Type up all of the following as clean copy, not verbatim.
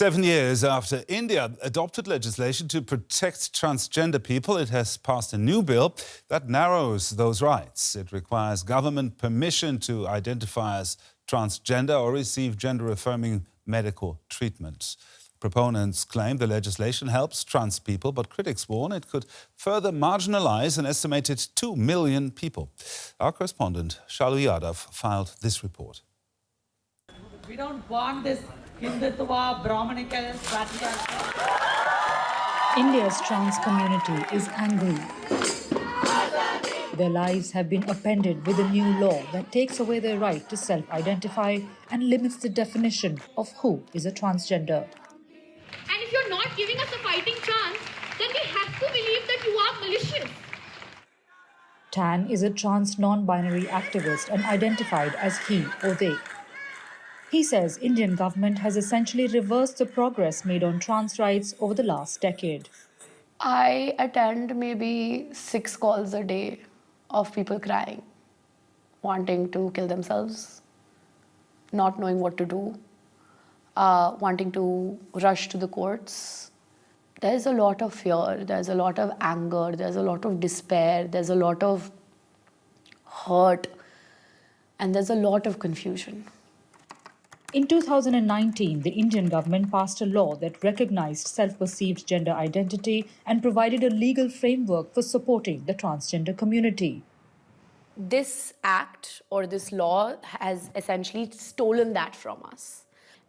7 years after India adopted legislation to protect transgender people, it has passed a new bill that narrows those rights. It requires government permission to identify as transgender or receive gender-affirming medical treatment. Proponents claim the legislation helps trans people, but critics warn it could further marginalise an estimated 2 million people. Our correspondent, Shalu Yadav, filed this report. We don't want this Hindutva, Brahmanical, patriarchal. India's trans community is angry. Their lives have been upended with a new law that takes away their right to self-identify and limits the definition of who is a transgender. And if you're not giving us a fighting chance, then we have to believe that you are malicious. Tan is a trans non-binary activist and identified as he or they. He says Indian government has essentially reversed the progress made on trans rights over the last decade. I attend maybe 6 calls a day of people crying, wanting to kill themselves, not knowing what to do, wanting to rush to the courts. There's a lot of fear, there's a lot of anger, there's a lot of despair, there's a lot of hurt, and there's a lot of confusion. In 2019, the Indian government passed a law that recognized self-perceived gender identity and provided a legal framework for supporting the transgender community. This act or this law has essentially stolen that from us.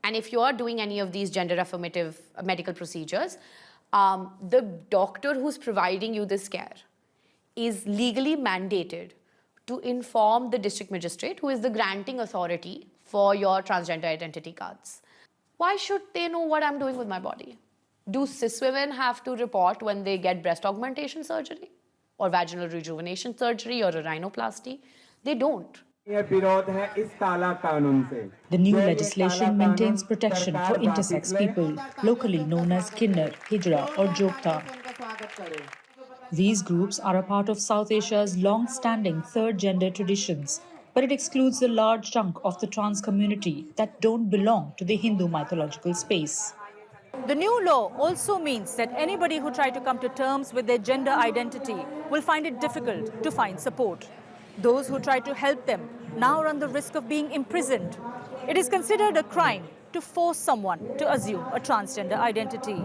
And if you are doing any of these gender affirmative medical procedures, the doctor who's providing you this care is legally mandated to inform the district magistrate, who is the granting authority for your transgender identity cards. Why should they know what I'm doing with my body? Do cis women have to report when they get breast augmentation surgery or vaginal rejuvenation surgery or a rhinoplasty? They don't. The new legislation maintains protection for intersex people, locally known as Kinnar, Hijra or Jogta. These groups are a part of South Asia's long-standing third gender traditions, but it excludes a large chunk of the trans community that don't belong to the Hindu mythological space. The new law also means that anybody who tries to come to terms with their gender identity will find it difficult to find support. Those who try to help them now run the risk of being imprisoned. It is considered a crime to force someone to assume a transgender identity.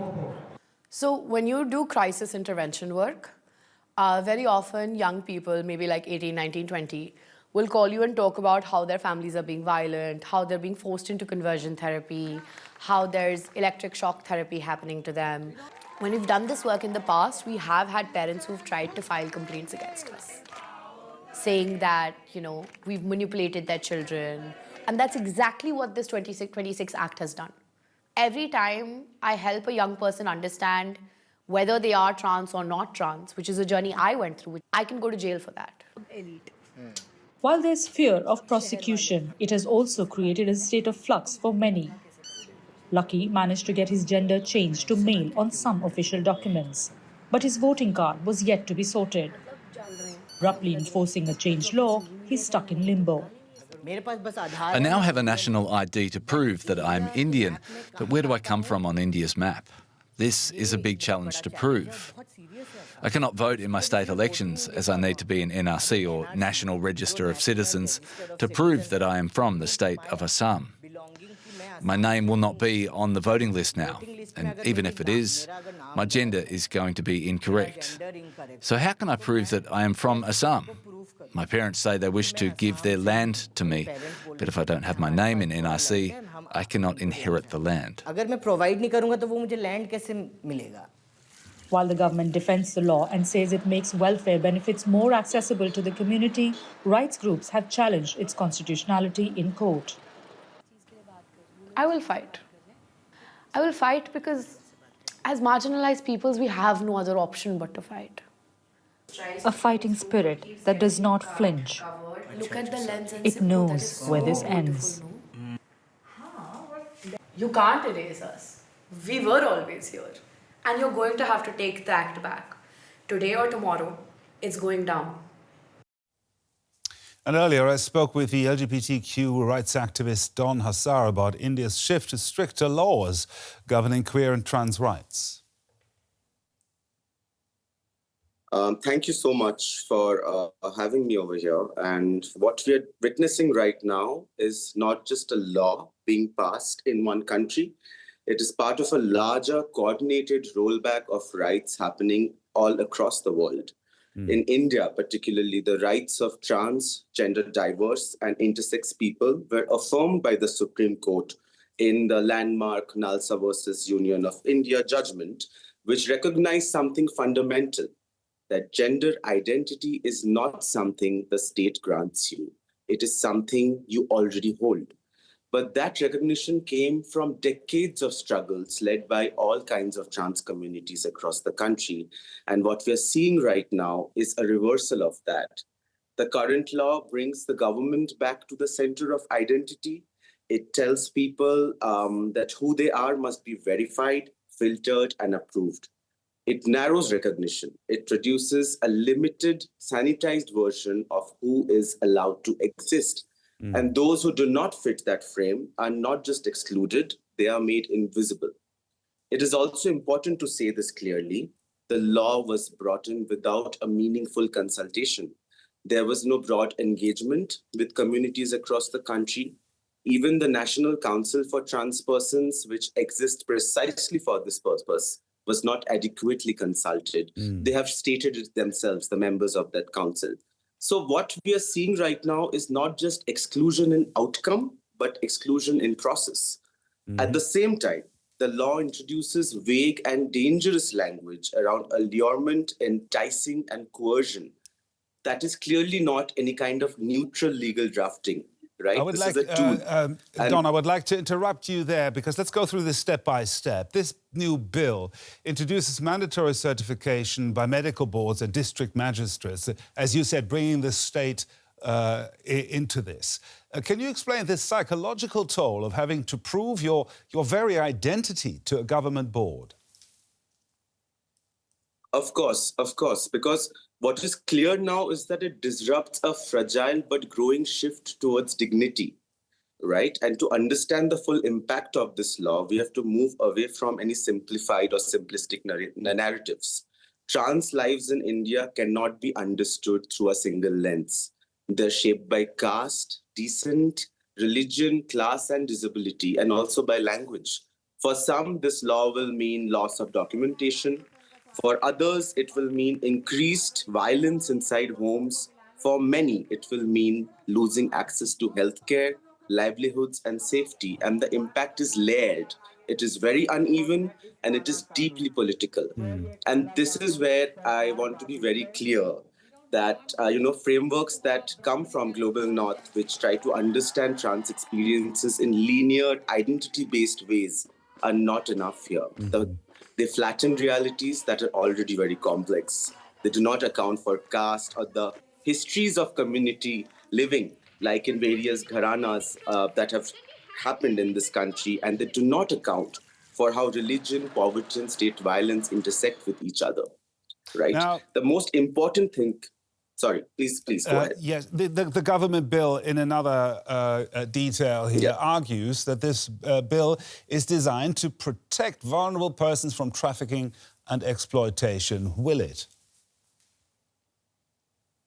So when you do crisis intervention work, very often young people, maybe like 18, 19, 20, will call you and talk about how their families are being violent, how they're being forced into conversion therapy, how there's electric shock therapy happening to them. When we've done this work in the past, we have had parents who've tried to file complaints against us, saying that, we've manipulated their children. And that's exactly what this 26 Act has done. Every time I help a young person understand whether they are trans or not trans, which is a journey I went through, I can go to jail for that. While there's fear of prosecution, it has also created a state of flux for many. Lucky managed to get his gender changed to male on some official documents, but his voting card was yet to be sorted. Abruptly enforcing a changed law, he's stuck in limbo. I now have a national ID to prove that I'm Indian, but where do I come from on India's map? This is a big challenge to prove. I cannot vote in my state elections as I need to be an NRC or National Register of Citizens to prove that I am from the state of Assam. My name will not be on the voting list now, and even if it is, my gender is going to be incorrect. So how can I prove that I am from Assam? My parents say they wish to give their land to me, but if I don't have my name in NRC, I cannot inherit the land. While the government defends the law and says it makes welfare benefits more accessible to the community, rights groups have challenged its constitutionality in court. I will fight. I will fight because as marginalized peoples, we have no other option but to fight. A fighting spirit that does not flinch. Look at the lens and It knows where this ends. You can't erase us. We were always here. And you're going to have to take the act back. Today or tomorrow, it's going down. And earlier, I spoke with the LGBTQ rights activist Don Hassar about India's shift to stricter laws governing queer and trans rights. Thank you so much for having me over here. And what we are witnessing right now is not just a law being passed in one country. It is part of a larger coordinated rollback of rights happening all across the world. In India, particularly, the rights of trans, gender diverse, and intersex people were affirmed by the Supreme Court in the landmark Nalsa versus Union of India judgment, which recognized something fundamental, that gender identity is not something the state grants you. It is something you already hold. But that recognition came from decades of struggles led by all kinds of trans communities across the country. And what we're seeing right now is a reversal of that. The current law brings the government back to the center of identity. It tells people that who they are must be verified, filtered, and approved. It narrows recognition. It produces a limited, sanitized version of who is allowed to exist. And those who do not fit that frame are not just excluded, they are made invisible. It is also important to say this clearly. The law was brought in without a meaningful consultation. There was no broad engagement with communities across the country. Even the National Council for Trans Persons, which exists precisely for this purpose, was not adequately consulted. They have stated it themselves, the members of that council. So what we are seeing right now is not just exclusion in outcome, but exclusion in process. At the same time, the law introduces vague and dangerous language around allurement, enticing, and coercion. That is clearly not any kind of neutral legal drafting. Right? Don, I would like to interrupt you there because let's go through this step by step. This new bill introduces mandatory certification by medical boards and district magistrates, as you said, bringing the state into this. Can you explain this psychological toll of having to prove your very identity to a government board? Of course, because what is clear now is that it disrupts a fragile but growing shift towards dignity, right? And to understand the full impact of this law, we have to move away from any simplified or simplistic narratives. Trans lives in India cannot be understood through a single lens. They're shaped by caste, descent, religion, class, and disability, and also by language. For some, this law will mean loss of documentation. For others, it will mean increased violence inside homes. For many, it will mean losing access to healthcare, livelihoods, and safety. And the impact is layered. It is very uneven, and it is deeply political. And this is where I want to be very clear that, frameworks that come from Global North, which try to understand trans experiences in linear, identity-based ways, are not enough here. They flatten realities that are already very complex. They do not account for caste or the histories of community living, like in various gharanas that have happened in this country, and they do not account for how religion, poverty, and state violence intersect with each other, right? Now, the most important thing... Sorry, please go ahead. Yes, the government bill, in another detail here, argues that this bill is designed to protect vulnerable persons from trafficking and exploitation. Will it?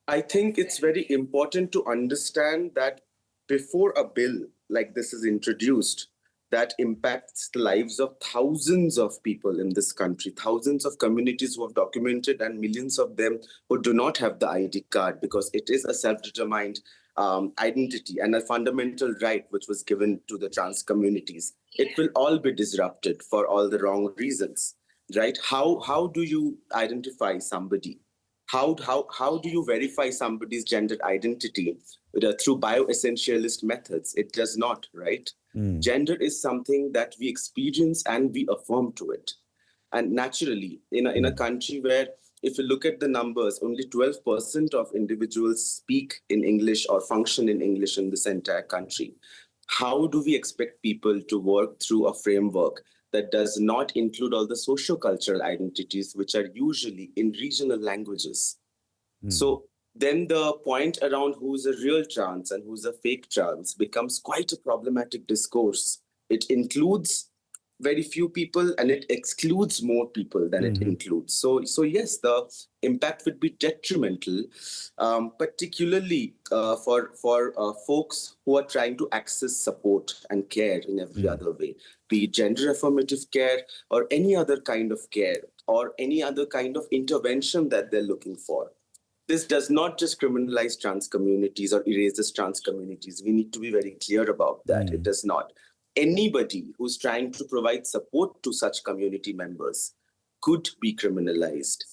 I think it's very important to understand that before a bill like this is introduced, that impacts the lives of thousands of people in this country, thousands of communities who have documented, and millions of them who do not have the ID card, because it is a self-determined identity and a fundamental right which was given to the trans communities. It will all be disrupted for all the wrong reasons, right? How do you identify somebody? How do you verify somebody's gender identity through bioessentialist methods? It does not, right? Gender is something that we experience and we affirm to it. And naturally, in a country where, if you look at the numbers, only 12% of individuals speak in English or function in English in this entire country, how do we expect people to work through a framework that does not include all the socio-cultural identities, which are usually in regional languages? So then the point around who's a real trans and who's a fake trans becomes quite a problematic discourse. It includes very few people and it excludes more people than it includes. So yes, the impact would be detrimental, particularly for folks who are trying to access support and care in every other way, be it gender affirmative care or any other kind of care or any other kind of intervention that they're looking for. This does not just criminalize trans communities or erases trans communities. We need to be very clear about that. It does not. Anybody who's trying to provide support to such community members could be criminalized.